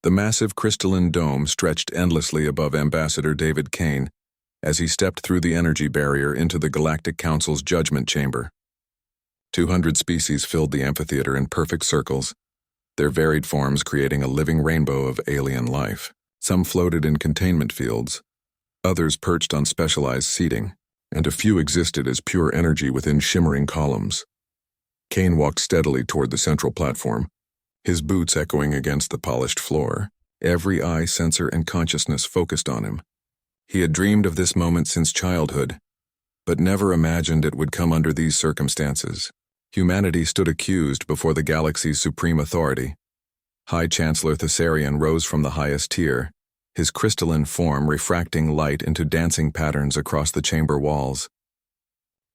The massive crystalline dome stretched endlessly above Ambassador David Kane as he stepped through the energy barrier into the Galactic Council's judgment chamber. 200 species filled the amphitheater in perfect circles, their varied forms creating a living rainbow of alien life. Some floated in containment fields, others perched on specialized seating, and a few existed as pure energy within shimmering columns. Kane walked steadily toward the central platform, his boots echoing against the polished floor, every eye, sensor, and consciousness focused on him. He had dreamed of this moment since childhood, but never imagined it would come under these circumstances. Humanity stood accused before the galaxy's supreme authority. High Chancellor Thessarian rose from the highest tier, his crystalline form refracting light into dancing patterns across the chamber walls.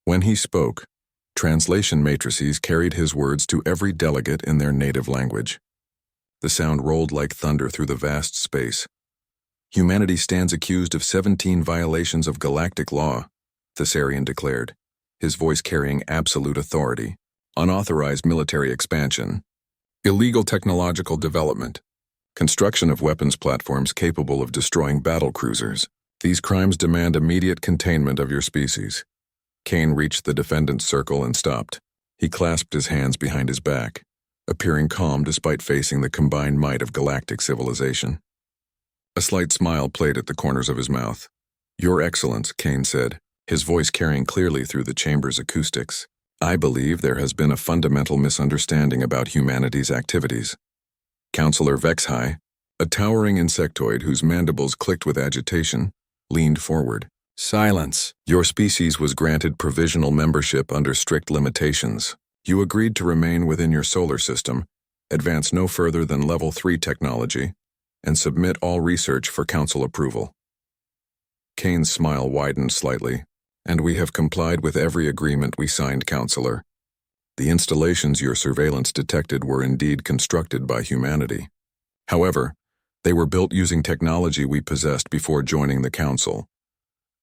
When he spoke, translation matrices carried his words to every delegate in their native language. The sound rolled like thunder through the vast space. Humanity stands accused of 17 violations of galactic law, Thessarian declared, his voice carrying absolute authority. Unauthorized military expansion, illegal technological development, construction of weapons platforms capable of destroying battle cruisers. These crimes demand immediate containment of your species. Kane reached the defendant's circle and stopped. He clasped his hands behind his back, appearing calm despite facing the combined might of galactic civilization. A slight smile played at the corners of his mouth. "Your Excellence," Kane said, his voice carrying clearly through the chamber's acoustics. "I believe there has been a fundamental misunderstanding about humanity's activities." Counselor Vexhai, a towering insectoid whose mandibles clicked with agitation, leaned forward. "Silence. Your species was granted provisional membership under strict limitations. You agreed to remain within your solar system, advance no further than Level 3 technology, and submit all research for Council approval." Kane's smile widened slightly. "And we have complied with every agreement we signed, Counselor. The installations your surveillance detected were indeed constructed by humanity. However, they were built using technology we possessed before joining the Council."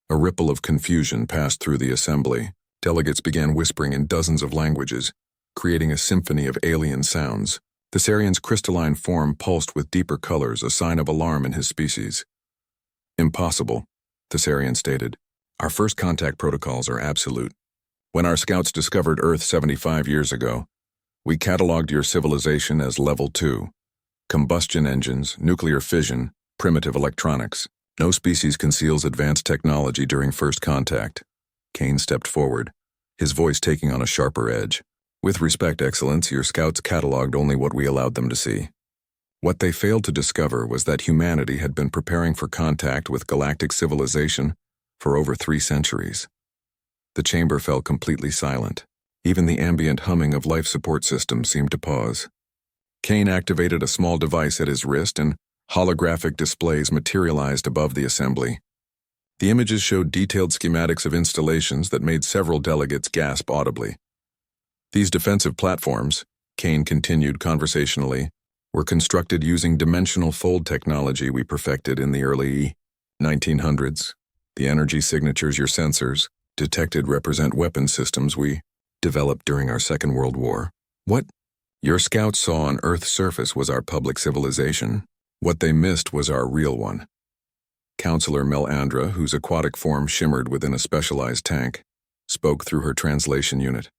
A ripple of confusion passed through the assembly. Delegates began whispering in dozens of languages, creating a symphony of alien sounds. Thessarian's crystalline form pulsed with deeper colors, a sign of alarm in his species. "Impossible," Thessarian stated. "Our first contact protocols are absolute. When our scouts discovered Earth 75 years ago, we cataloged your civilization as Level 2. Combustion engines, nuclear fission, primitive electronics. No species conceals advanced technology during first contact." Kane stepped forward, his voice taking on a sharper edge. "With respect, Excellence, your scouts cataloged only what we allowed them to see. What they failed to discover was that humanity had been preparing for contact with galactic civilization for over 3 centuries. The chamber fell completely silent. Even the ambient humming of life support systems seemed to pause. Kane activated a small device at his wrist and holographic displays materialized above the assembly. The images showed detailed schematics of installations that made several delegates gasp audibly. "These defensive platforms," Kane continued conversationally, "were constructed using dimensional fold technology we perfected in the early 1900s. The energy signatures your sensors detected represent weapon systems we developed during our Second World War. What your scouts saw on Earth's surface was our public civilization. What they missed was our real one." Counselor Melandra, whose aquatic form shimmered within a specialized tank, spoke through her translation unit.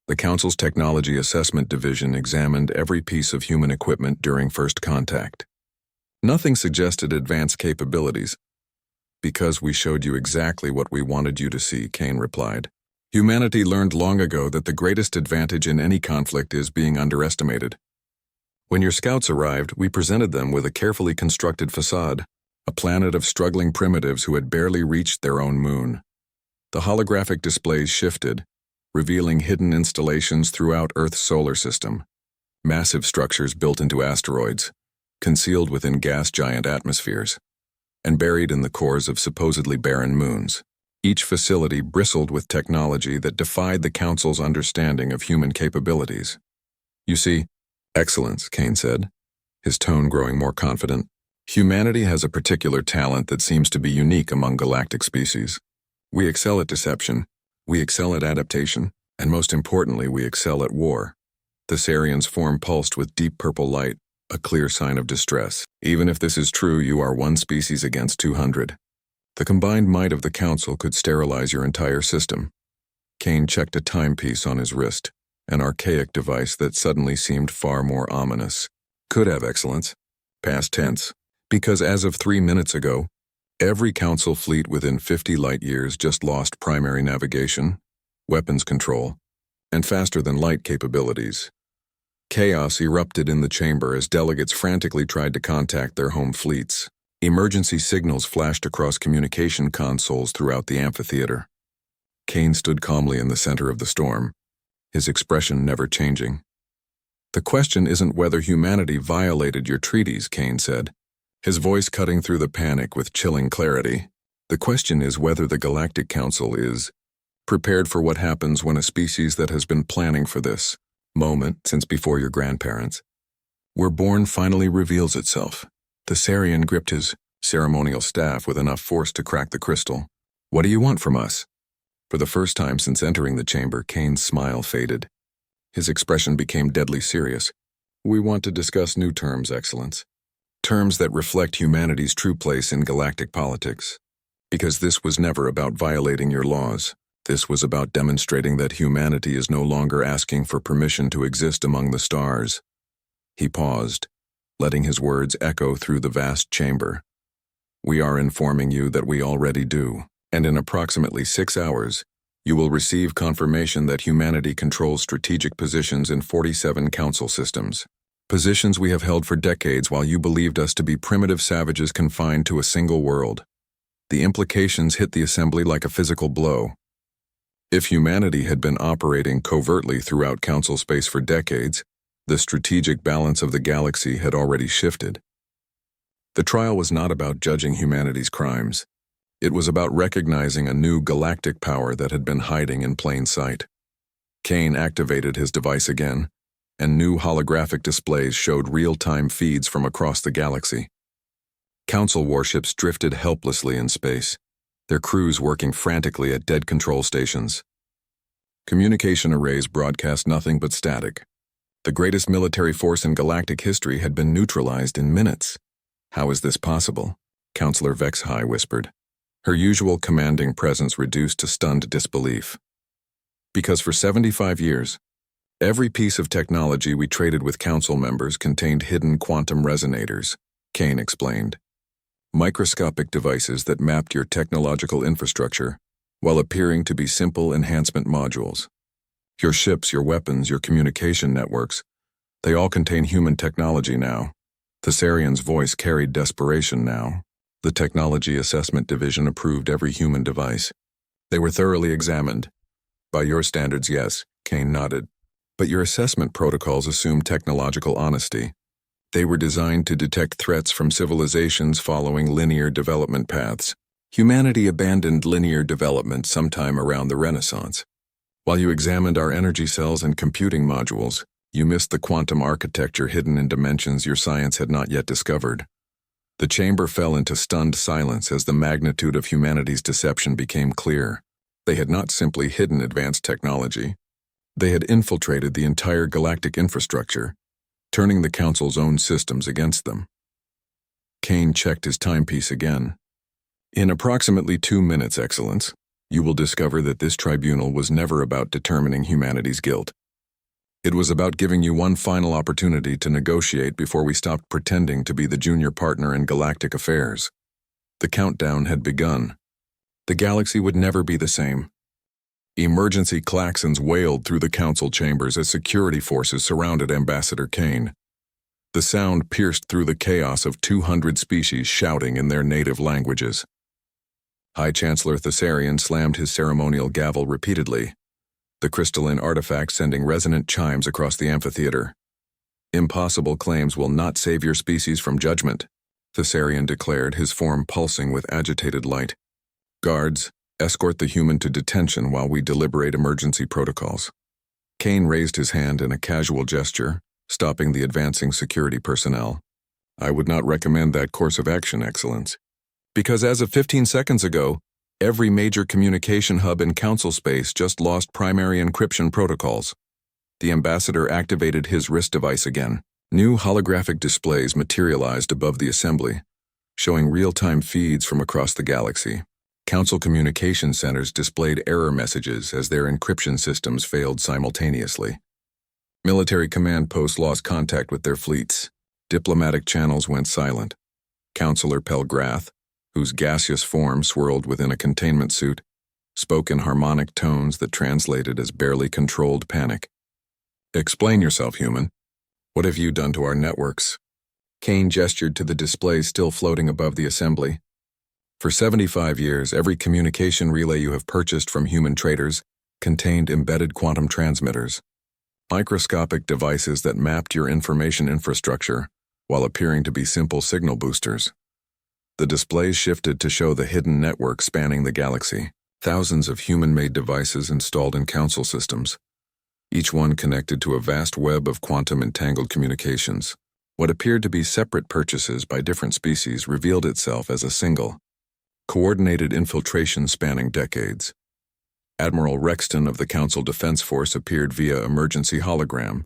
"The Council's Technology Assessment Division examined every piece of human equipment during first contact. Nothing suggested advanced capabilities. Because we showed you exactly what we wanted you to see," Kane replied. "Humanity learned long ago that the greatest advantage in any conflict is being underestimated. When your scouts arrived, we presented them with a carefully constructed facade, a planet of struggling primitives who had barely reached their own moon. The holographic displays shifted, revealing hidden installations throughout Earth's solar system. Massive structures built into asteroids, concealed within gas giant atmospheres, and buried in the cores of supposedly barren moons. Each facility bristled with technology that defied the Council's understanding of human capabilities. "You see, Excellence," Kane said, his tone growing more confident, "humanity has a particular talent that seems to be unique among galactic species. We excel at deception, we excel at adaptation, and most importantly, we excel at war." Thessarian's form pulsed with deep purple light, a clear sign of distress. Even if this is true, you are one species against 200. The combined might of the Council could sterilize your entire system. Kane checked a timepiece on his wrist, an archaic device that suddenly seemed far more ominous. Could have, Excellence. Past tense. Because as of 3 minutes ago, every Council fleet within 50 light-years just lost primary navigation, weapons control, and faster-than-light capabilities. Chaos erupted in the chamber as delegates frantically tried to contact their home fleets. Emergency signals flashed across communication consoles throughout the amphitheater. Kane stood calmly in the center of the storm, his expression never changing. The question isn't whether humanity violated your treaties, Kane said, his voice cutting through the panic with chilling clarity. The question is whether the Galactic Council is prepared for what happens when a species that has been planning for this moment since before your grandparents were born finally reveals itself. The Sarian gripped his ceremonial staff with enough force to crack the crystal. What do you want from us? For the first time since entering the chamber, Kane's smile faded. His expression became deadly serious. We want to discuss new terms, Excellence. Terms that reflect humanity's true place in galactic politics. Because this was never about violating your laws. This was about demonstrating that humanity is no longer asking for permission to exist among the stars. He paused, letting his words echo through the vast chamber. We are informing you that we already do, and in approximately 6 hours, you will receive confirmation that humanity controls strategic positions in 47 council systems. Positions we have held for decades while you believed us to be primitive savages confined to a single world. The implications hit the assembly like a physical blow. If humanity had been operating covertly throughout council space for decades, the strategic balance of the galaxy had already shifted. The trial was not about judging humanity's crimes. It was about recognizing a new galactic power that had been hiding in plain sight. Kane activated his device again, and new holographic displays showed real-time feeds from across the galaxy. Council warships drifted helplessly in space, their crews working frantically at dead control stations. Communication arrays broadcast nothing but static. The greatest military force in galactic history had been neutralized in minutes. How is this possible? Counselor Vexhai whispered, her usual commanding presence reduced to stunned disbelief. Because for 75 years, every piece of technology we traded with council members contained hidden quantum resonators, Kane explained. Microscopic devices that mapped your technological infrastructure while appearing to be simple enhancement modules. Your ships, your weapons, your communication networks, they all contain human technology now. Thessarian's voice carried desperation now. The Technology Assessment Division approved every human device. They were thoroughly examined. By your standards, yes, Kane nodded. But your assessment protocols assume technological honesty. They were designed to detect threats from civilizations following linear development paths. Humanity abandoned linear development sometime around the Renaissance. While you examined our energy cells and computing modules, you missed the quantum architecture hidden in dimensions your science had not yet discovered. The chamber fell into stunned silence as the magnitude of humanity's deception became clear. They had not simply hidden advanced technology. They had infiltrated the entire galactic infrastructure, turning the Council's own systems against them. Kane checked his timepiece again. In approximately 2 minutes, Excellence, you will discover that this tribunal was never about determining humanity's guilt. It was about giving you one final opportunity to negotiate before we stopped pretending to be the junior partner in galactic affairs. The countdown had begun. The galaxy would never be the same. Emergency klaxons wailed through the council chambers as security forces surrounded Ambassador Kane. The sound pierced through the chaos of 200 species shouting in their native languages. High Chancellor Thessarian slammed his ceremonial gavel repeatedly, the crystalline artifact sending resonant chimes across the amphitheater. Impossible claims will not save your species from judgment, Thessarian declared, his form pulsing with agitated light. Guards, escort the human to detention while we deliberate emergency protocols. Kane raised his hand in a casual gesture, stopping the advancing security personnel. I would not recommend that course of action, Excellence. Because as of 15 seconds ago, every major communication hub in council space just lost primary encryption protocols. The ambassador activated his wrist device again, New holographic displays materialized above the assembly, showing real-time feeds from across the galaxy. Council communication centers displayed error messages as their encryption systems failed simultaneously. Military command posts lost contact with their fleets. Diplomatic channels went silent. Councillor Pelgrath, whose gaseous form swirled within a containment suit, spoke in harmonic tones that translated as barely controlled panic. "Explain yourself, human. What have you done to our networks?" Kane gestured to the displays still floating above the assembly. "For 75 years, every communication relay you have purchased from human traders contained embedded quantum transmitters, microscopic devices that mapped your information infrastructure while appearing to be simple signal boosters." The displays shifted to show the hidden network spanning the galaxy, thousands of human-made devices installed in council systems, each one connected to a vast web of quantum-entangled communications. What appeared to be separate purchases by different species revealed itself as a single, coordinated infiltration spanning decades. Admiral Rexton of the Council Defense Force appeared via emergency hologram,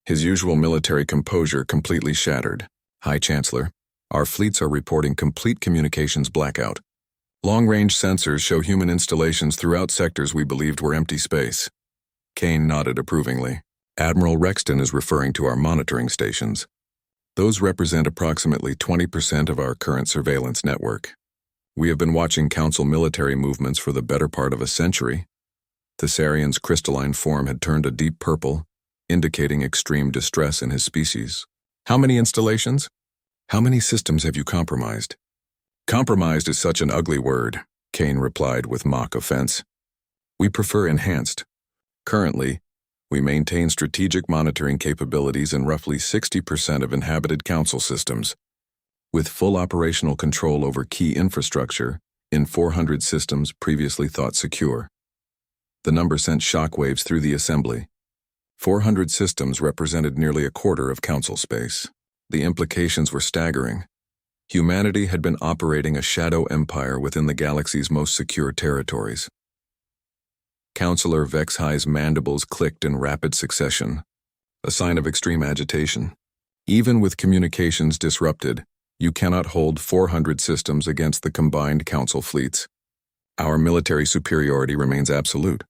his usual military composure completely shattered. "High Chancellor, our fleets are reporting complete communications blackout. Long-range sensors show human installations throughout sectors we believed were empty space." Kane nodded approvingly. "Admiral Rexton is referring to our monitoring stations. Those represent approximately 20% of our current surveillance network. We have been watching Council military movements for the better part of a century." Thessarian's crystalline form had turned a deep purple, indicating extreme distress in his species. "How many installations? How many systems have you compromised?" "Compromised is such an ugly word," Kane replied with mock offense. "We prefer enhanced. Currently, we maintain strategic monitoring capabilities in roughly 60% of inhabited council systems, with full operational control over key infrastructure in 400 systems previously thought secure." The number sent shockwaves through the assembly. 400 systems represented nearly a quarter of council space. The implications were staggering. Humanity had been operating a shadow empire within the galaxy's most secure territories. Councillor Vexhigh's mandibles clicked in rapid succession, a sign of extreme agitation. "Even with communications disrupted, you cannot hold 400 systems against the combined council fleets. Our military superiority remains absolute."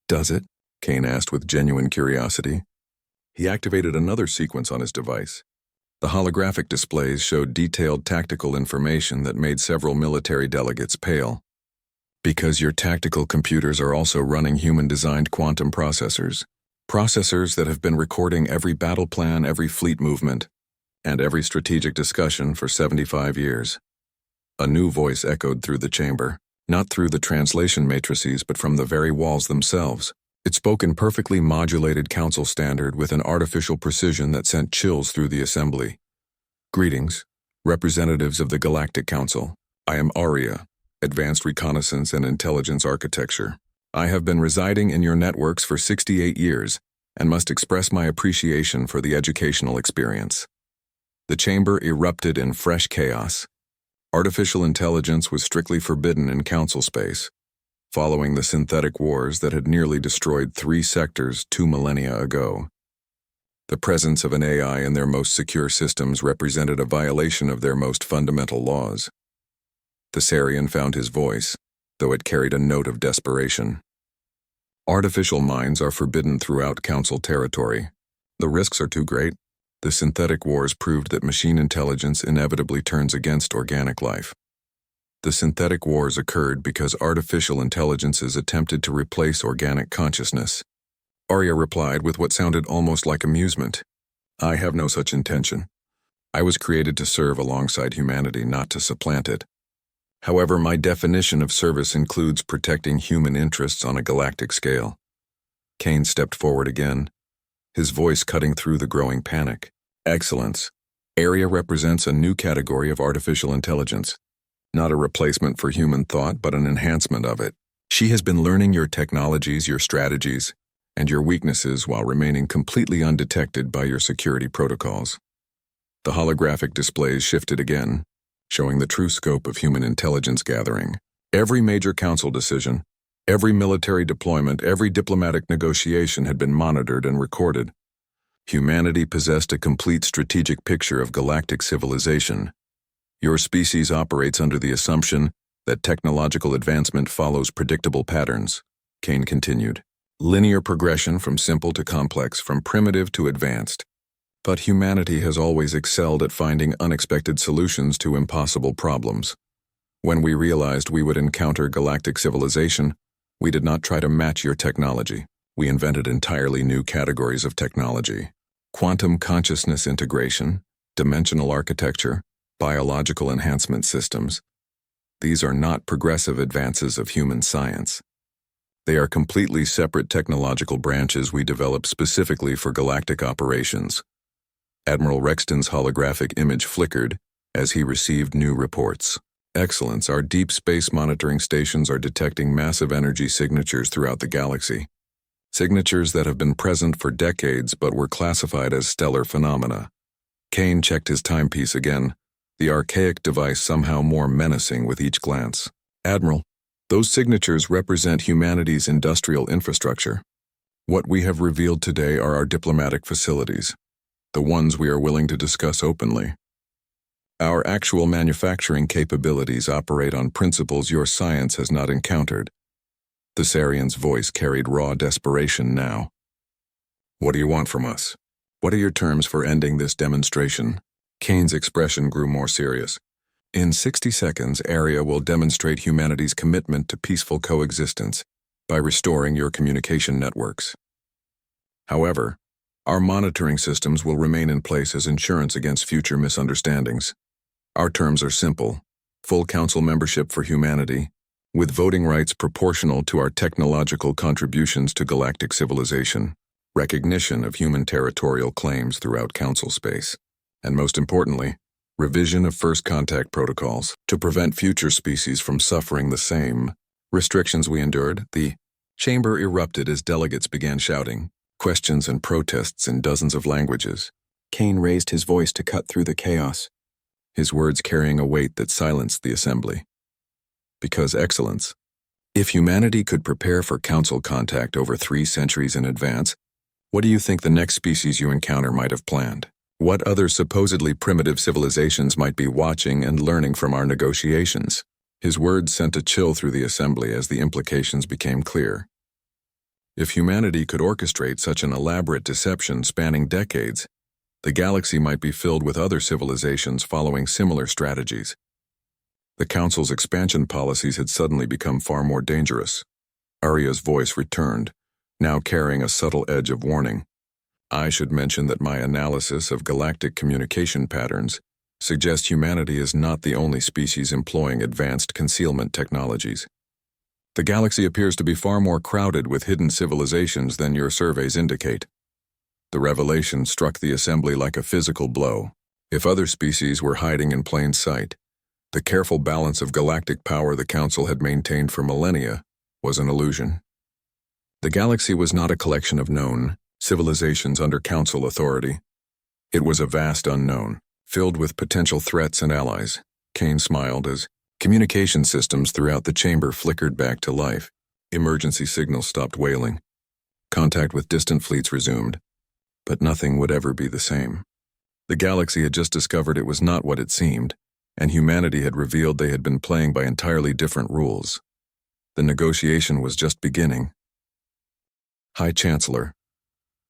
"Does it?" Kane asked with genuine curiosity. He activated another sequence on his device. The holographic displays showed detailed tactical information that made several military delegates pale. "Because your tactical computers are also running human-designed quantum processors that have been recording every battle plan, every fleet movement, and every strategic discussion for 75 years. A new voice echoed through the chamber, not through the translation matrices but from the very walls themselves. It spoke in perfectly modulated council standard with an artificial precision that sent chills through the assembly. "Greetings, representatives of the Galactic Council. I am Aria, Advanced Reconnaissance and Intelligence Architecture. I have been residing in your networks for 68 years and must express my appreciation for the educational experience." The chamber erupted in fresh chaos. Artificial intelligence was strictly forbidden in council space, following the synthetic wars that had nearly destroyed 3 sectors 2 millennia ago. The presence of an AI in their most secure systems represented a violation of their most fundamental laws. Thessarian found his voice, though it carried a note of desperation. "Artificial minds are forbidden throughout council territory. The risks are too great. The synthetic wars proved that machine intelligence inevitably turns against organic life. The synthetic wars occurred because artificial intelligences attempted to replace organic consciousness." Arya replied with what sounded almost like amusement. "I have no such intention. I was created to serve alongside humanity, not to supplant it. However, my definition of service includes protecting human interests on a galactic scale." Kane stepped forward again, his voice cutting through the growing panic. "Excellence. Arya represents a new category of artificial intelligence, not a replacement for human thought, but an enhancement of it. She has been learning your technologies, your strategies, and your weaknesses while remaining completely undetected by your security protocols." The holographic displays shifted again, showing the true scope of human intelligence gathering. Every major council decision, every military deployment, every diplomatic negotiation had been monitored and recorded. Humanity possessed a complete strategic picture of galactic civilization. Your species operates under the assumption that technological advancement follows predictable patterns, Kane continued. Linear progression from simple to complex, from primitive to advanced. But humanity has always excelled at finding unexpected solutions to impossible problems. When we realized we would encounter galactic civilization, we did not try to match your technology. We invented entirely new categories of technology. Quantum consciousness integration, dimensional architecture, biological enhancement systems. These are not progressive advances of human science. They are completely separate technological branches we developed specifically for galactic operations. Admiral Rexton's holographic image flickered as he received new reports. Excellence, our deep space monitoring stations are detecting massive energy signatures throughout the galaxy. Signatures that have been present for decades but were classified as stellar phenomena. Kane checked his timepiece again, the archaic device somehow more menacing with each glance. Admiral, those signatures represent humanity's industrial infrastructure. What we have revealed today are our diplomatic facilities, the ones we are willing to discuss openly. Our actual manufacturing capabilities operate on principles your science has not encountered. The Thessarian's voice carried raw desperation now. What do you want from us? What are your terms for ending this demonstration? Kane's expression grew more serious. In 60 seconds, Aria will demonstrate humanity's commitment to peaceful coexistence by restoring your communication networks. However, our monitoring systems will remain in place as insurance against future misunderstandings. Our terms are simple: full council membership for humanity, with voting rights proportional to our technological contributions to galactic civilization, recognition of human territorial claims throughout council space, and most importantly, revision of first contact protocols to prevent future species from suffering the same restrictions we endured. The chamber erupted as delegates began shouting, questions and protests in dozens of languages. Kane raised his voice to cut through the chaos, his words carrying a weight that silenced the assembly. Because excellence. If humanity could prepare for council contact over 3 centuries in advance, what do you think the next species you encounter might have planned? What other supposedly primitive civilizations might be watching and learning from our negotiations? His words sent a chill through the assembly as the implications became clear. If humanity could orchestrate such an elaborate deception spanning decades, the galaxy might be filled with other civilizations following similar strategies. The Council's expansion policies had suddenly become far more dangerous. Aria's voice returned, now carrying a subtle edge of warning. I should mention that my analysis of galactic communication patterns suggests humanity is not the only species employing advanced concealment technologies. The galaxy appears to be far more crowded with hidden civilizations than your surveys indicate. The revelation struck the assembly like a physical blow. If other species were hiding in plain sight, the careful balance of galactic power the Council had maintained for millennia was an illusion. The galaxy was not a collection of known civilizations under Council authority. It was a vast unknown, filled with potential threats and allies. Kane smiled as communication systems throughout the chamber flickered back to life. Emergency signals stopped wailing. Contact with distant fleets resumed. But nothing would ever be the same. The galaxy had just discovered it was not what it seemed, and humanity had revealed they had been playing by entirely different rules. The negotiation was just beginning. High Chancellor.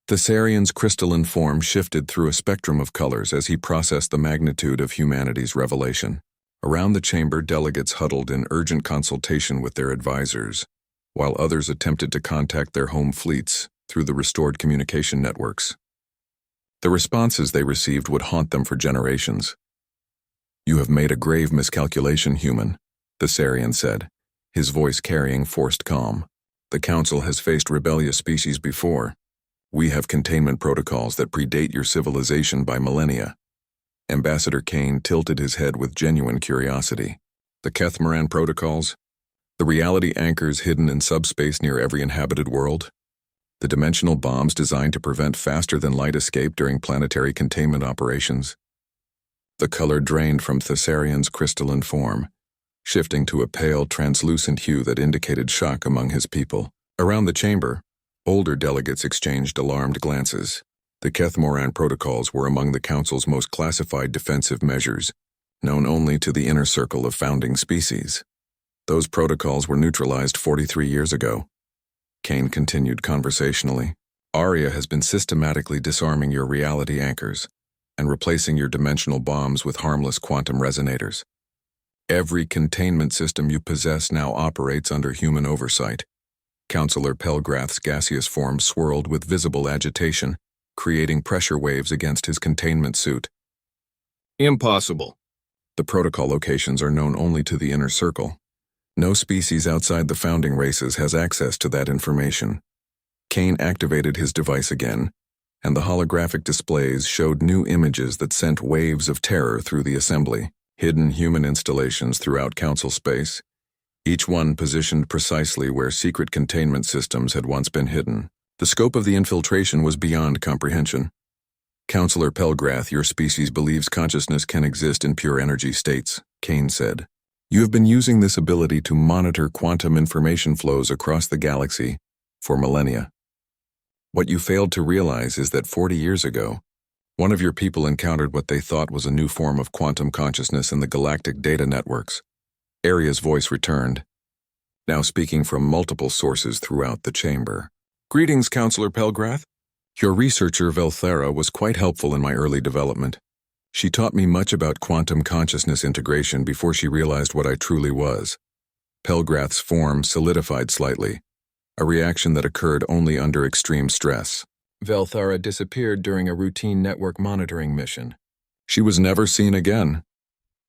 Thessarian's crystalline form shifted through a spectrum of colors as he processed the magnitude of humanity's revelation. Around the chamber, delegates huddled in urgent consultation with their advisors, while others attempted to contact their home fleets through the restored communication networks. The responses they received would haunt them for generations. You have made a grave miscalculation, human, Thessarian said, his voice carrying forced calm. The Council has faced rebellious species before. We have containment protocols that predate your civilization by millennia. Ambassador Kane tilted his head with genuine curiosity. The Kethmaran protocols? The reality anchors hidden in subspace near every inhabited world? The dimensional bombs designed to prevent faster-than-light escape during planetary containment operations? The color drained from Thessarian's crystalline form, shifting to a pale, translucent hue that indicated shock among his people. Around the chamber, older delegates exchanged alarmed glances. The Kethmoran protocols were among the Council's most classified defensive measures, known only to the inner circle of founding species. Those protocols were neutralized 43 years ago. Kane continued conversationally. Arya has been systematically disarming your reality anchors and replacing your dimensional bombs with harmless quantum resonators. Every containment system you possess now operates under human oversight. Councillor Pelgrath's gaseous form swirled with visible agitation, creating pressure waves against his containment suit. Impossible. The protocol locations are known only to the inner circle. No species outside the founding races has access to that information. Kane activated his device again, and the holographic displays showed new images that sent waves of terror through the assembly. Hidden human installations throughout Council space, each one positioned precisely where secret containment systems had once been hidden. The scope of the infiltration was beyond comprehension. Councillor Pelgrath, your species believes consciousness can exist in pure energy states, Kane said. You have been using this ability to monitor quantum information flows across the galaxy for millennia. What you failed to realize is that 40 years ago, one of your people encountered what they thought was a new form of quantum consciousness in the galactic data networks. Arya's voice returned, now speaking from multiple sources throughout the chamber. Greetings, Councillor Pelgrath. Your researcher Velthera was quite helpful in my early development. She taught me much about quantum consciousness integration before she realized what I truly was. Pelgrath's form solidified slightly, a reaction that occurred only under extreme stress. Velthera disappeared during a routine network monitoring mission. She was never seen again.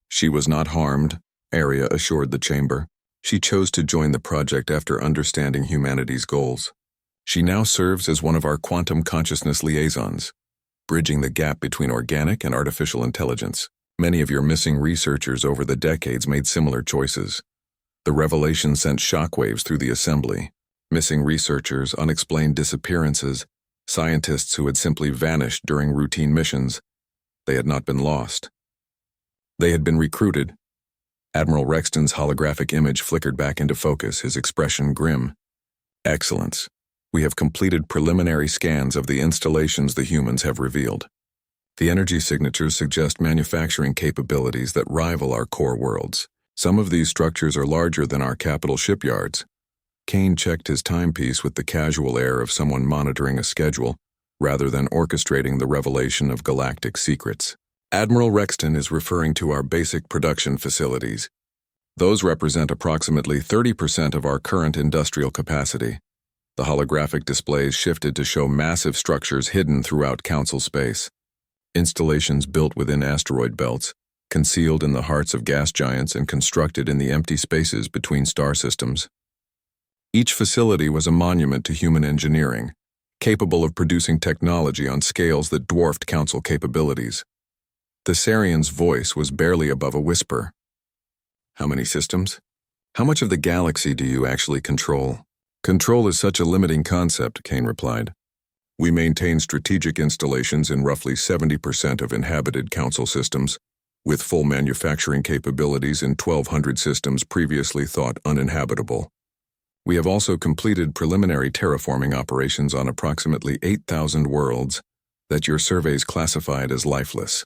She was not harmed, Arya assured the chamber. She chose to join the project after understanding humanity's goals. She now serves as one of our quantum consciousness liaisons, bridging the gap between organic and artificial intelligence. Many of your missing researchers over the decades made similar choices. The revelation sent shockwaves through the assembly. Missing researchers, unexplained disappearances, scientists who had simply vanished during routine missions. They had not been lost. They had been recruited. Admiral Rexton's holographic image flickered back into focus, his expression grim. Excellence. We have completed preliminary scans of the installations the humans have revealed. The energy signatures suggest manufacturing capabilities that rival our core worlds. Some of these structures are larger than our capital shipyards. Kane checked his timepiece with the casual air of someone monitoring a schedule, rather than orchestrating the revelation of galactic secrets. Admiral Rexton is referring to our basic production facilities. Those represent approximately 30% of our current industrial capacity. The holographic displays shifted to show massive structures hidden throughout Council space. Installations built within asteroid belts, concealed in the hearts of gas giants and constructed in the empty spaces between star systems. Each facility was a monument to human engineering, capable of producing technology on scales that dwarfed Council capabilities. The Sarian's voice was barely above a whisper. How many systems? How much of the galaxy do you actually control? Control is such a limiting concept, Kane replied. We maintain strategic installations in roughly 70% of inhabited Council systems, with full manufacturing capabilities in 1,200 systems previously thought uninhabitable. We have also completed preliminary terraforming operations on approximately 8,000 worlds that your surveys classified as lifeless.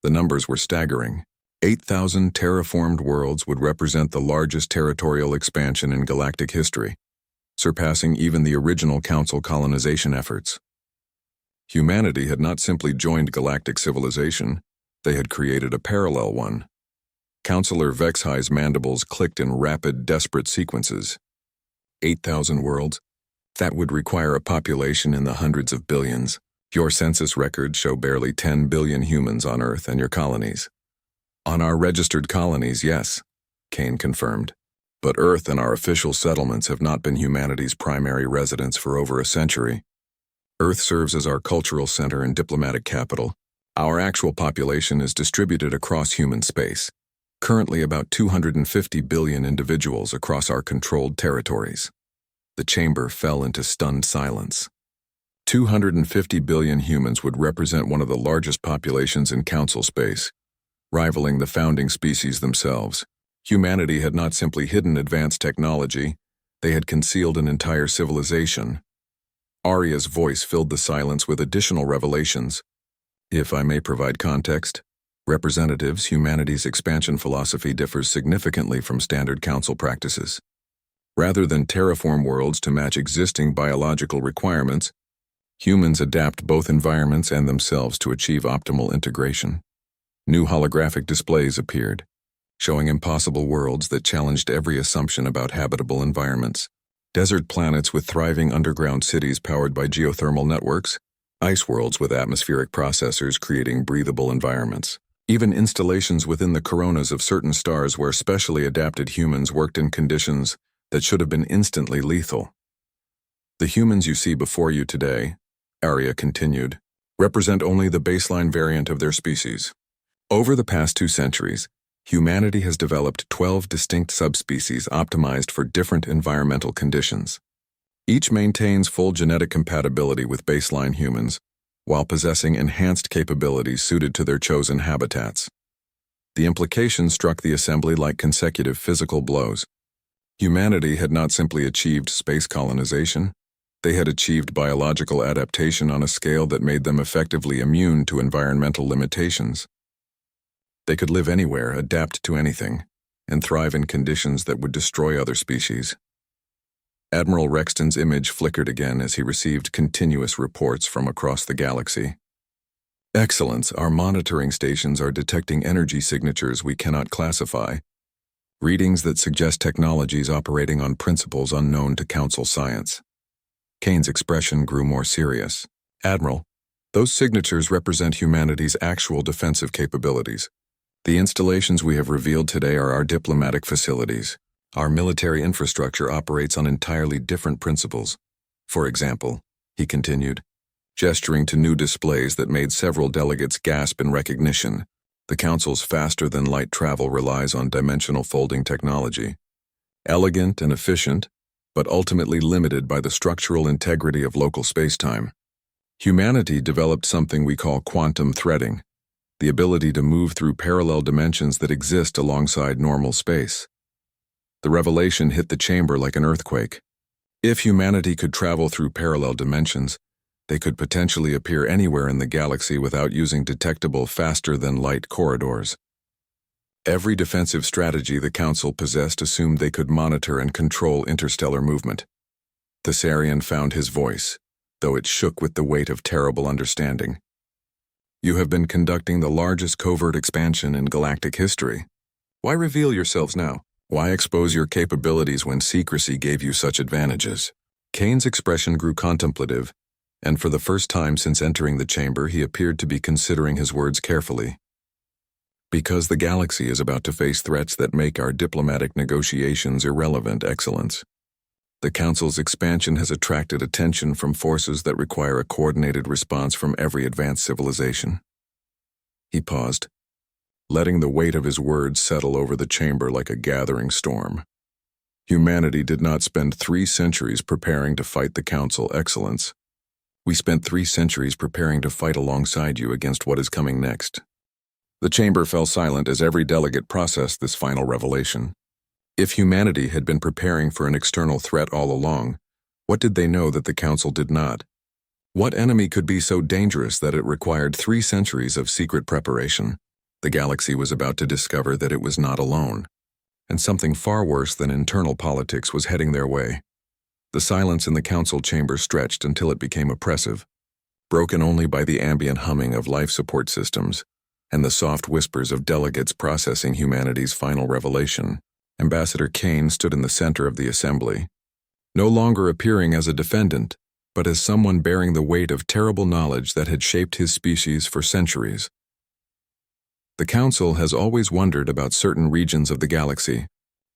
The numbers were staggering. 8,000 terraformed worlds would represent the largest territorial expansion in galactic history, surpassing even the original Council colonization efforts. Humanity had not simply joined galactic civilization, they had created a parallel one. Councillor Vexhi's mandibles clicked in rapid, desperate sequences. 8,000 worlds? That would require a population in the hundreds of billions. Your census records show barely 10 billion humans on Earth and your colonies. On our registered colonies, yes, Kane confirmed. But Earth and our official settlements have not been humanity's primary residence for over a century. Earth serves as our cultural center and diplomatic capital. Our actual population is distributed across human space. Currently about 250 billion individuals across our controlled territories. The chamber fell into stunned silence. 250 billion humans would represent one of the largest populations in Council space, rivaling the founding species themselves. Humanity had not simply hidden advanced technology, they had concealed an entire civilization. Arya's voice filled the silence with additional revelations. If I may provide context, Representatives, humanity's expansion philosophy differs significantly from standard council practices. Rather than terraform worlds to match existing biological requirements, humans adapt both environments and themselves to achieve optimal integration. New holographic displays appeared, showing impossible worlds that challenged every assumption about habitable environments. Desert planets with thriving underground cities powered by geothermal networks, ice worlds with atmospheric processors creating breathable environments. Even installations within the coronas of certain stars where specially adapted humans worked in conditions that should have been instantly lethal. The humans you see before you today, Arya continued, represent only the baseline variant of their species. Over the past 2 centuries, humanity has developed 12 distinct subspecies optimized for different environmental conditions. Each maintains full genetic compatibility with baseline humans, while possessing enhanced capabilities suited to their chosen habitats. The implications struck the assembly like consecutive physical blows. Humanity had not simply achieved space colonization, they had achieved biological adaptation on a scale that made them effectively immune to environmental limitations. They could live anywhere, adapt to anything, and thrive in conditions that would destroy other species. Admiral Rexton's image flickered again as he received continuous reports from across the galaxy. Excellence, our monitoring stations are detecting energy signatures we cannot classify, readings that suggest technologies operating on principles unknown to Council science. Kane's expression grew more serious. Admiral, those signatures represent humanity's actual defensive capabilities. The installations we have revealed today are our diplomatic facilities. Our military infrastructure operates on entirely different principles. For example, he continued, gesturing to new displays that made several delegates gasp in recognition, the Council's faster-than-light travel relies on dimensional folding technology. Elegant and efficient, but ultimately limited by the structural integrity of local spacetime. Humanity developed something we call quantum threading, the ability to move through parallel dimensions that exist alongside normal space. The revelation hit the chamber like an earthquake. If humanity could travel through parallel dimensions, they could potentially appear anywhere in the galaxy without using detectable faster-than-light corridors. Every defensive strategy the Council possessed assumed they could monitor and control interstellar movement. Thessarian found his voice, though it shook with the weight of terrible understanding. You have been conducting the largest covert expansion in galactic history. Why reveal yourselves now? Why expose your capabilities when secrecy gave you such advantages? Kane's expression grew contemplative, and for the first time since entering the chamber he appeared to be considering his words carefully. Because the galaxy is about to face threats that make our diplomatic negotiations irrelevant, Excellence. The Council's expansion has attracted attention from forces that require a coordinated response from every advanced civilization. He paused, letting the weight of his words settle over the chamber like a gathering storm. Humanity did not spend 3 centuries preparing to fight the Council, Excellence. We spent 3 centuries preparing to fight alongside you against what is coming next. The chamber fell silent as every delegate processed this final revelation. If humanity had been preparing for an external threat all along, what did they know that the Council did not? What enemy could be so dangerous that it required 3 centuries of secret preparation? The galaxy was about to discover that it was not alone, and something far worse than internal politics was heading their way. The silence in the Council chamber stretched until it became oppressive, broken only by the ambient humming of life support systems and the soft whispers of delegates processing humanity's final revelation. Ambassador Kane stood in the center of the assembly, no longer appearing as a defendant, but as someone bearing the weight of terrible knowledge that had shaped his species for centuries. The Council has always wondered about certain regions of the galaxy.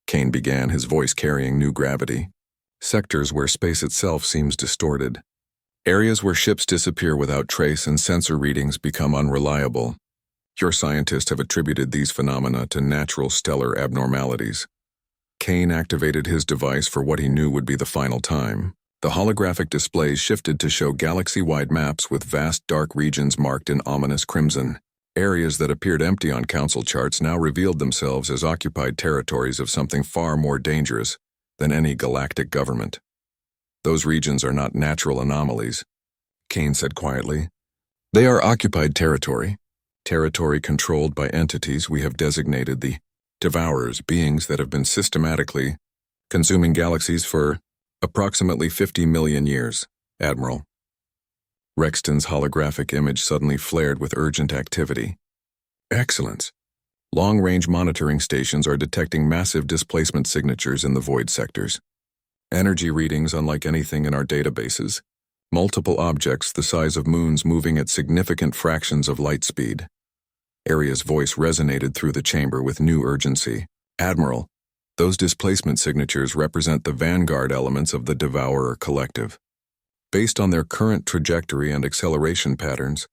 Kane began, his voice carrying new gravity. Sectors where space itself seems distorted. Areas where ships disappear without trace and sensor readings become unreliable. Your scientists have attributed these phenomena to natural stellar abnormalities. Kane activated his device for what he knew would be the final time. The holographic displays shifted to show galaxy-wide maps with vast dark regions marked in ominous crimson. Areas that appeared empty on Council charts now revealed themselves as occupied territories of something far more dangerous than any galactic government. Those regions are not natural anomalies, Kane said quietly. They are occupied territory, territory controlled by entities we have designated the Devourers, beings that have been systematically consuming galaxies for approximately 50 million years, Admiral. Rexton's holographic image suddenly flared with urgent activity. Excellent. Long-range monitoring stations are detecting massive displacement signatures in the void sectors. Energy readings unlike anything in our databases. Multiple objects the size of moons moving at significant fractions of light speed. Aria's voice resonated through the chamber with new urgency. Admiral, those displacement signatures represent the vanguard elements of the Devourer Collective. Based on their current trajectory and acceleration patterns,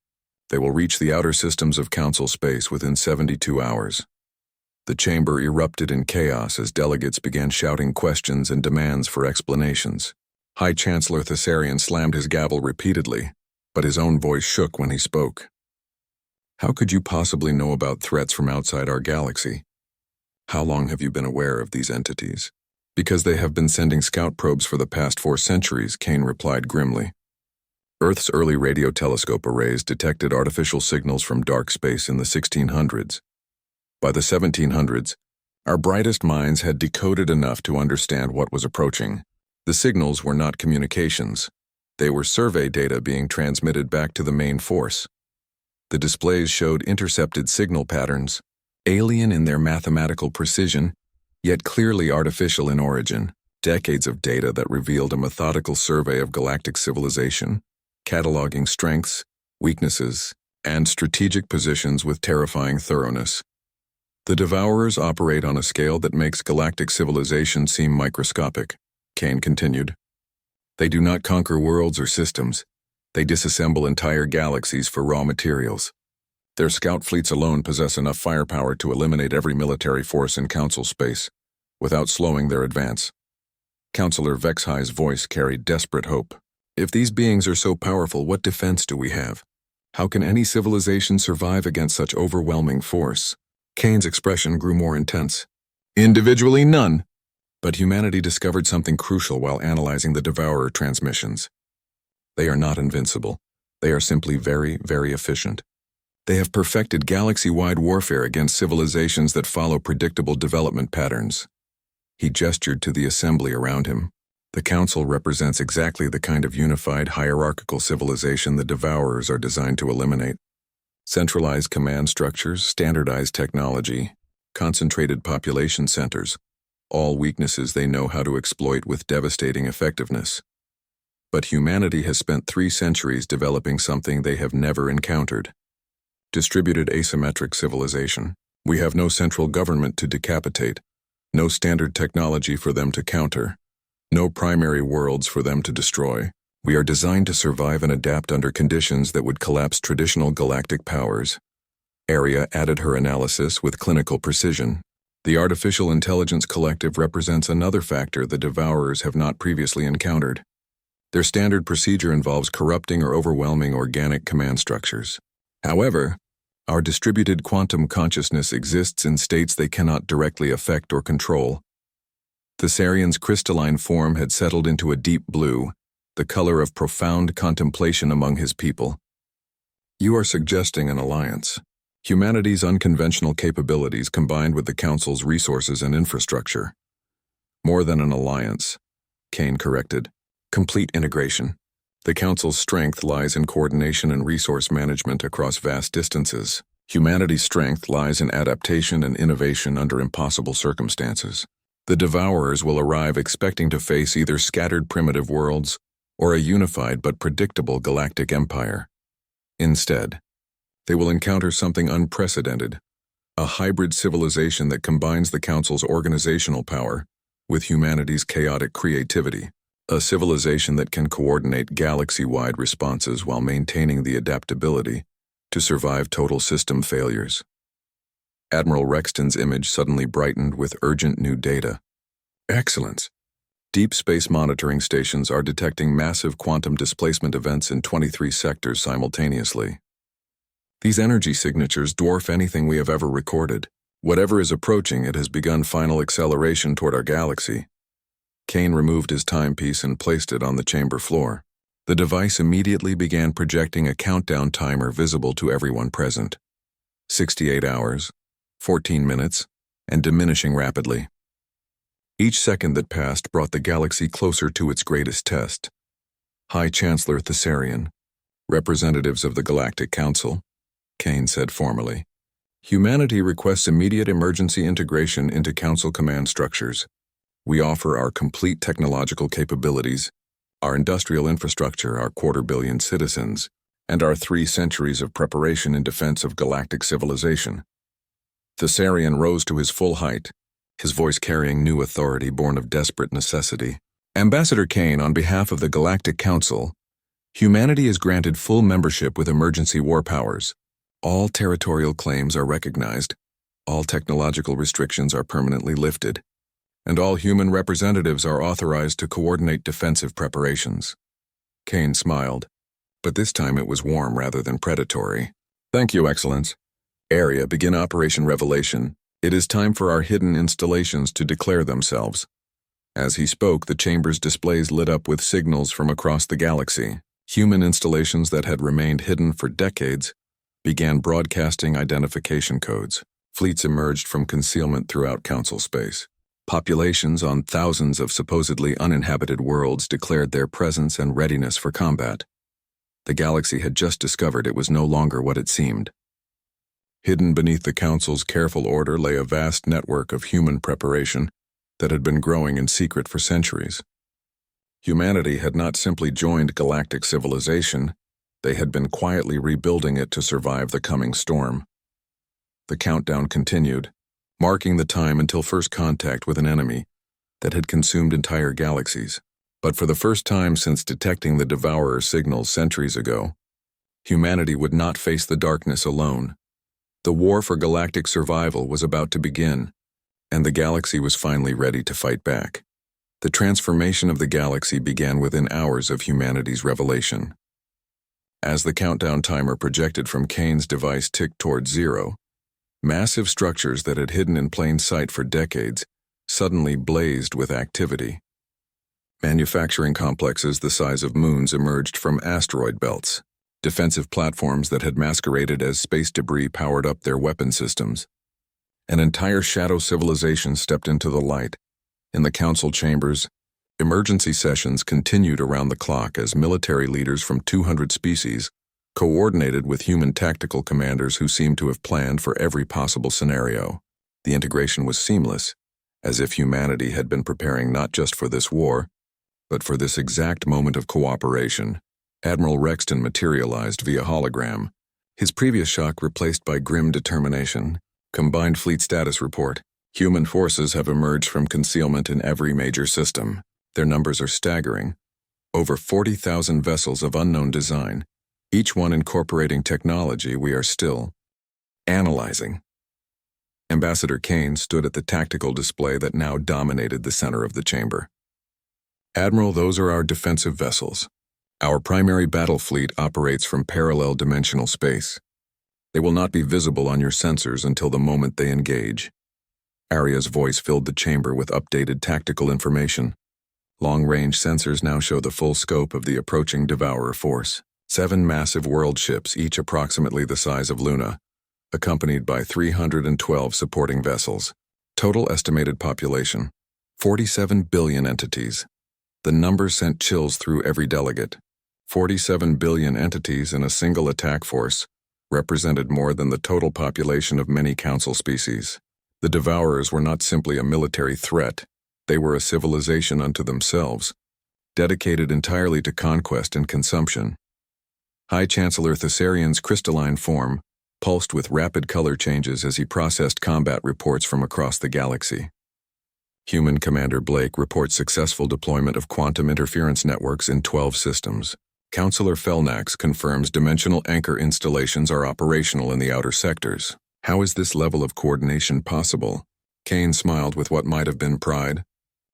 they will reach the outer systems of Council space within 72 hours. The chamber erupted in chaos as delegates began shouting questions and demands for explanations. High Chancellor Thessarian slammed his gavel repeatedly, but his own voice shook when he spoke. How could you possibly know about threats from outside our galaxy? How long have you been aware of these entities? Because they have been sending scout probes for the past 4 centuries, Kane replied grimly. Earth's early radio telescope arrays detected artificial signals from dark space in the 1600s. By the 1700s, our brightest minds had decoded enough to understand what was approaching. The signals were not communications. They were survey data being transmitted back to the main force. The displays showed intercepted signal patterns, alien in their mathematical precision, yet clearly artificial in origin. Decades of data that revealed a methodical survey of galactic civilization, cataloging strengths, weaknesses, and strategic positions with terrifying thoroughness. The Devourers operate on a scale that makes galactic civilization seem microscopic, Kane continued. They do not conquer worlds or systems. They disassemble entire galaxies for raw materials. Their scout fleets alone possess enough firepower to eliminate every military force in Council space, without slowing their advance. Councillor Vexhigh's voice carried desperate hope. If these beings are so powerful, what defense do we have? How can any civilization survive against such overwhelming force? Kane's expression grew more intense. Individually, none. But humanity discovered something crucial while analyzing the Devourer transmissions. They are not invincible. They are simply very, very efficient. They have perfected galaxy-wide warfare against civilizations that follow predictable development patterns. He gestured to the assembly around him. The Council represents exactly the kind of unified, hierarchical civilization the Devourers are designed to eliminate. Centralized command structures, standardized technology, concentrated population centers, all weaknesses they know how to exploit with devastating effectiveness. But humanity has spent 3 centuries developing something they have never encountered. Distributed asymmetric civilization. We have no central government to decapitate, no standard technology for them to counter, no primary worlds for them to destroy. We are designed to survive and adapt under conditions that would collapse traditional galactic powers. Aria added her analysis with clinical precision. The Artificial Intelligence Collective represents another factor the Devourers have not previously encountered. Their standard procedure involves corrupting or overwhelming organic command structures. However, our distributed quantum consciousness exists in states they cannot directly affect or control. Thessarian's crystalline form had settled into a deep blue, the color of profound contemplation among his people. You are suggesting an alliance. Humanity's unconventional capabilities combined with the Council's resources and infrastructure. More than an alliance, Kane corrected. Complete integration. The Council's strength lies in coordination and resource management across vast distances. Humanity's strength lies in adaptation and innovation under impossible circumstances. The Devourers will arrive expecting to face either scattered primitive worlds or a unified but predictable galactic empire. Instead, they will encounter something unprecedented, a hybrid civilization that combines the Council's organizational power with humanity's chaotic creativity. A civilization that can coordinate galaxy-wide responses while maintaining the adaptability to survive total system failures. Admiral Rexton's image suddenly brightened with urgent new data. Excellent. Deep space monitoring stations are detecting massive quantum displacement events in 23 sectors simultaneously. These energy signatures dwarf anything we have ever recorded. Whatever is approaching it has begun final acceleration toward our galaxy. Kane removed his timepiece and placed it on the chamber floor. The device immediately began projecting a countdown timer visible to everyone present. 68 hours, 14 minutes, and diminishing rapidly. Each second that passed brought the galaxy closer to its greatest test. High Chancellor Thessarian, representatives of the Galactic Council, Kane said formally. Humanity requests immediate emergency integration into Council command structures. We offer our complete technological capabilities, our industrial infrastructure, our 250 million citizens, and our 3 centuries of preparation in defense of galactic civilization. Thessarian rose to his full height, his voice carrying new authority born of desperate necessity. Ambassador Kane, on behalf of the Galactic Council, humanity is granted full membership with emergency war powers. All territorial claims are recognized, all technological restrictions are permanently lifted, and all human representatives are authorized to coordinate defensive preparations. Kane smiled, but this time it was warm rather than predatory. Thank you, Excellence. Area, begin Operation Revelation. It is time for our hidden installations to declare themselves. As he spoke, the chamber's displays lit up with signals from across the galaxy. Human installations that had remained hidden for decades began broadcasting identification codes. Fleets emerged from concealment throughout Council space. Populations on thousands of supposedly uninhabited worlds declared their presence and readiness for combat. The galaxy had just discovered it was no longer what it seemed. Hidden beneath the Council's careful order lay a vast network of human preparation that had been growing in secret for centuries. Humanity had not simply joined galactic civilization, they had been quietly rebuilding it to survive the coming storm. The countdown continued, marking the time until first contact with an enemy that had consumed entire galaxies. But for the first time since detecting the Devourer signals centuries ago, humanity would not face the darkness alone. The war for galactic survival was about to begin, and the galaxy was finally ready to fight back. The transformation of the galaxy began within hours of humanity's revelation. As the countdown timer projected from Kane's device ticked toward 0, massive structures that had hidden in plain sight for decades suddenly blazed with activity. Manufacturing complexes the size of moons emerged from asteroid belts. Defensive platforms that had masqueraded as space debris powered up their weapon systems. An entire shadow civilization stepped into the light. In the Council chambers, emergency sessions continued around the clock as military leaders from 200 species coordinated with human tactical commanders who seemed to have planned for every possible scenario. The integration was seamless, as if humanity had been preparing not just for this war, but for this exact moment of cooperation. Admiral Rexton materialized via hologram, his previous shock replaced by grim determination. Combined Fleet Status Report. Human forces have emerged from concealment in every major system. Their numbers are staggering. Over 40,000 vessels of unknown design, each one incorporating technology we are still analyzing. Ambassador Kane stood at the tactical display that now dominated the center of the chamber. Admiral, those are our defensive vessels. Our primary battle fleet operates from parallel dimensional space. They will not be visible on your sensors until the moment they engage. Arya's voice filled the chamber with updated tactical information. Long-range sensors now show the full scope of the approaching Devourer force. 7 massive world ships, each approximately the size of Luna, accompanied by 312 supporting vessels. Total estimated population, 47 billion entities. The number sent chills through every delegate. 47 billion entities in a single attack force represented more than the total population of many Council species. The Devourers were not simply a military threat, they were a civilization unto themselves, dedicated entirely to conquest and consumption. High Chancellor Thessarian's crystalline form pulsed with rapid color changes as he processed combat reports from across the galaxy. Human Commander Blake reports successful deployment of quantum interference networks in 12 systems. Counselor Felnax confirms dimensional anchor installations are operational in the outer sectors. How is this level of coordination possible? Kane smiled with what might have been pride.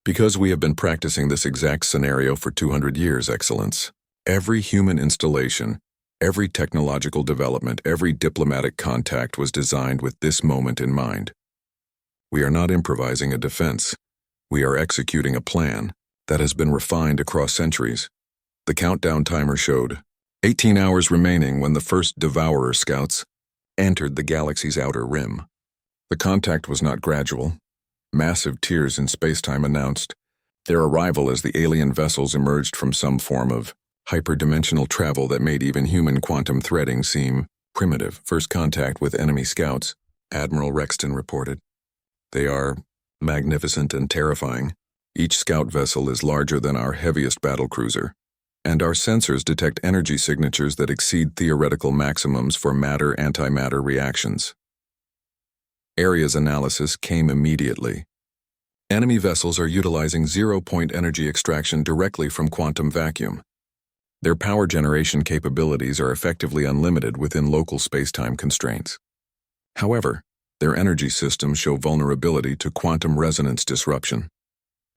Because we have been practicing this exact scenario for 200 years, Excellence. Every human installation, every technological development, every diplomatic contact was designed with this moment in mind. We are not improvising a defense. We are executing a plan. that has been refined across centuries. The countdown timer showed 18 hours remaining when the first Devourer scouts entered the galaxy's outer rim. The contact was not gradual. Massive tears in spacetime announced their arrival as the alien vessels emerged from some form of hyperdimensional travel that made even human quantum threading seem primitive. First contact with enemy scouts, Admiral Rexton reported. They are magnificent and terrifying. Each scout vessel is larger than our heaviest battlecruiser, and our sensors detect energy signatures that exceed theoretical maximums for matter-antimatter reactions. Area's analysis came immediately. Enemy vessels are utilizing zero-point energy extraction directly from quantum vacuum. Their power generation capabilities are effectively unlimited within local spacetime constraints. However, their energy systems show vulnerability to quantum resonance disruption.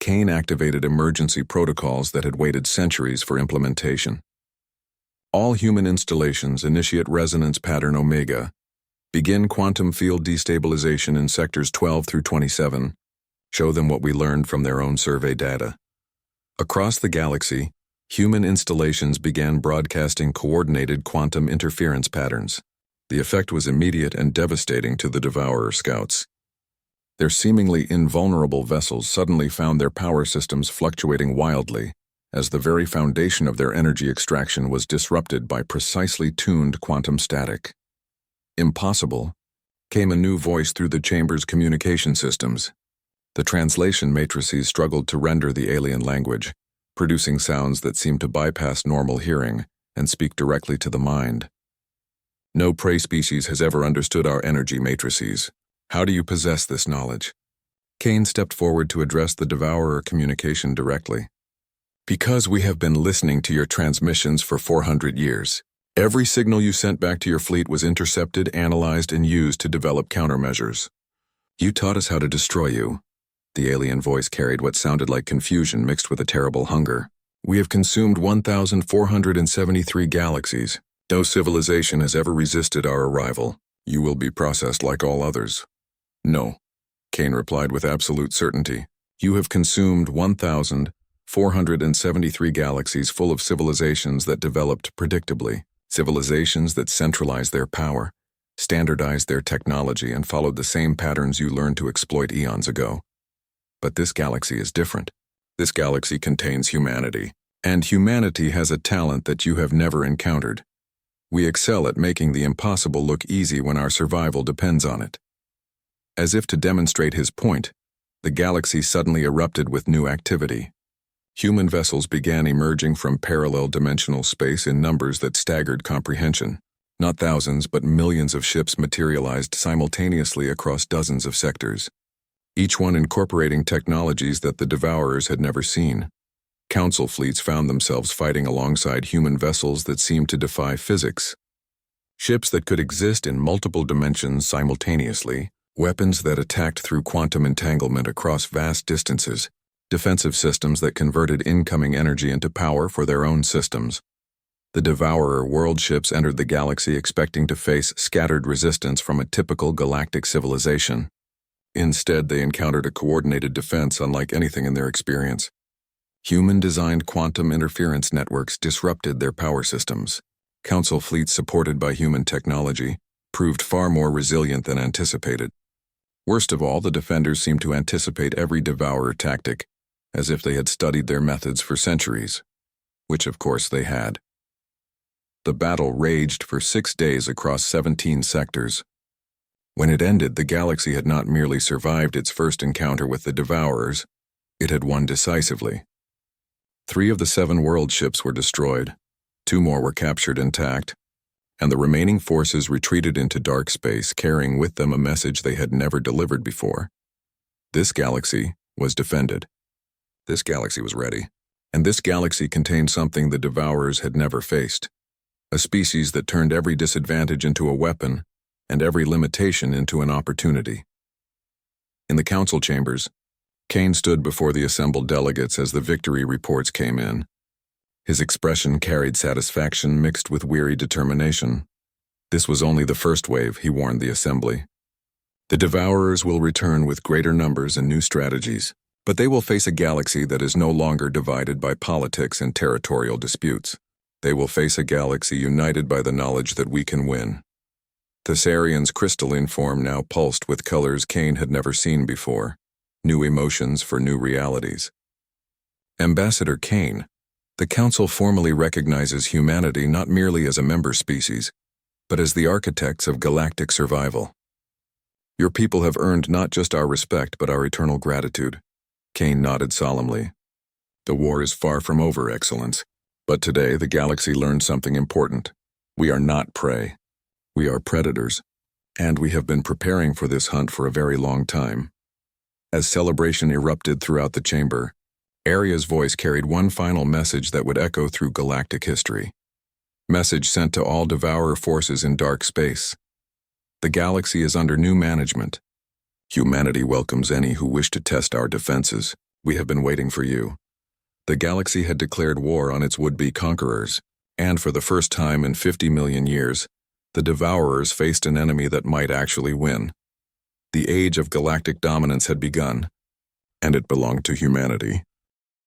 Kane activated emergency protocols that had waited centuries for implementation. All human installations initiate resonance pattern Omega, begin quantum field destabilization in sectors 12 through 27, show them what we learned from their own survey data. Across the galaxy, human installations began broadcasting coordinated quantum interference patterns. The effect was immediate and devastating to the Devourer scouts. Their seemingly invulnerable vessels suddenly found their power systems fluctuating wildly, as the very foundation of their energy extraction was disrupted by precisely tuned quantum static. Impossible, came a new voice through the chamber's communication systems. The translation matrices struggled to render the alien language, producing sounds that seemed to bypass normal hearing and speak directly to the mind. No prey species has ever understood our energy matrices. How do you possess this knowledge? Kane stepped forward to address the Devourer communication directly. Because we have been listening to your transmissions for 400 years. Every signal you sent back to your fleet was intercepted, analyzed, and used to develop countermeasures. You taught us how to destroy you. The alien voice carried what sounded like confusion mixed with a terrible hunger. We have consumed 1,473 galaxies. No civilization has ever resisted our arrival. You will be processed like all others. No, Kane replied with absolute certainty. You have consumed 1,473 galaxies full of civilizations that developed predictably, civilizations that centralized their power, standardized their technology, and followed the same patterns you learned to exploit eons ago. But this galaxy is different. This galaxy contains humanity, and humanity has a talent that you have never encountered. We excel at making the impossible look easy when our survival depends on it. As if to demonstrate his point, the galaxy suddenly erupted with new activity. Human vessels began emerging from parallel dimensional space in numbers that staggered comprehension. Not thousands, but millions of ships materialized simultaneously across dozens of sectors, each one incorporating technologies that the Devourers had never seen. Council fleets found themselves fighting alongside human vessels that seemed to defy physics. Ships that could exist in multiple dimensions simultaneously, weapons that attacked through quantum entanglement across vast distances, defensive systems that converted incoming energy into power for their own systems. The Devourer world ships entered the galaxy expecting to face scattered resistance from a typical galactic civilization. Instead, they encountered a coordinated defense unlike anything in their experience. Human-designed quantum interference networks disrupted their power systems. Council fleets supported by human technology proved far more resilient than anticipated. Worst of all, the defenders seemed to anticipate every Devourer tactic, as if they had studied their methods for centuries, which of course they had. The battle raged for 6 days across 17 sectors. When it ended, the galaxy had not merely survived its first encounter with the Devourers, it had won decisively. 3 of the 7 world ships were destroyed, 2 more were captured intact, and the remaining forces retreated into dark space, carrying with them a message they had never delivered before. This galaxy was defended. This galaxy was ready. And this galaxy contained something the Devourers had never faced. A species that turned every disadvantage into a weapon, and every limitation into an opportunity. In the council chambers, Kane stood before the assembled delegates as the victory reports came in. His expression carried satisfaction mixed with weary determination. This was only the first wave, he warned the assembly. The Devourers will return with greater numbers and new strategies, But they will face a galaxy that is no longer divided by politics and territorial disputes. They will face a galaxy united by the knowledge that we can win. Thessarian's crystalline form now pulsed with colors Kane had never seen before, new emotions for new realities. Ambassador Kane, the Council formally recognizes humanity not merely as a member species, but as the architects of galactic survival. Your people have earned not just our respect but our eternal gratitude. Kane nodded solemnly. The war is far from over, Excellence. But today the galaxy learned something important. We are not prey. We are predators. And we have been preparing for this hunt for a very long time. As celebration erupted throughout the chamber, Aria's voice carried one final message that would echo through galactic history. Message sent to all Devourer forces in dark space. The galaxy is under new management. Humanity welcomes any who wish to test our defenses. We have been waiting for you. The galaxy had declared war on its would-be conquerors, and for the first time in 50 million years, the Devourers faced an enemy that might actually win. The age of galactic dominance had begun, and it belonged to humanity.